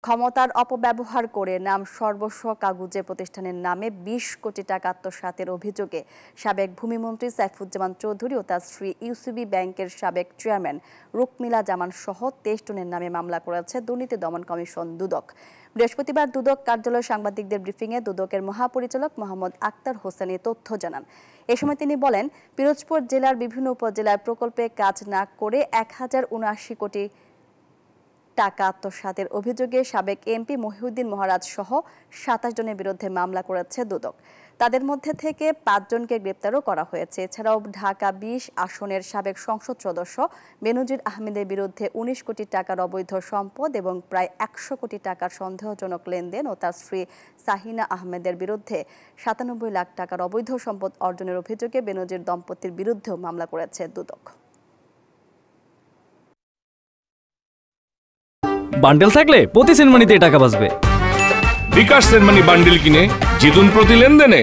ক্ষমতার অপব্যবহার করে নাম সর্বস্ব কাগুজে প্রতিষ্ঠানের নামে ২০ কোটি টাকা আত্মসাতের অভিযোগে সাবেক ভূমিমন্ত্রী সাইফুজ্জামান চৌধুরী ও তার স্ত্রী ইউসিবি ব্যাংকের সাবেক চেয়ারম্যান রুকমিলা জামান সহ ২৩ জনের নামে মামলা করেছে দুর্নীতি দমন কমিশন দুদক। বৃহস্পতিবার দুদক কার্যালয়ে সাংবাদিকদের ব্রিফিংয়ে দুদকের মহাপরিচালক মোহাম্মদ আক্তার হোসেন এ তথ্য জানান। এ সময় তিনি বলেন, পিরোজপুর জেলার বিভিন্ন উপজেলায় প্রকল্পে কাজ না করে ১,০৭৯ কোটি টাকা আত্মসাতের অভিযোগে সাবেক এমপি মহিউদ্দিন মহারাজ সহ ২৭ জনের বিরুদ্ধে মামলা করেছে দুদক। তাদের মধ্যে থেকে ৫ জনকে গ্রেপ্তারও করা হয়েছে। এছাড়াও ঢাকা ২০ আসনের সাবেক সংসদ সদস্য বেনজির আহমেদের বিরুদ্ধে ১৯ কোটি টাকার অবৈধ সম্পদ এবং প্রায় ১০০ কোটি টাকার সন্দেহজনক লেনদেন ও তার স্ত্রী সাহিনা আহমেদের বিরুদ্ধে ৯৭ লাখ টাকার অবৈধ সম্পদ অর্জনের অভিযোগে বেনজির দম্পতির বিরুদ্ধেও মামলা করেছে দুদক। বান্ডেল থাকলে প্রতি সেনমানিতে টাকা বাঁচবে। বিকাশ সেনমানি বান্ডেল কিনে জিতুন প্রতি লেনদেনে।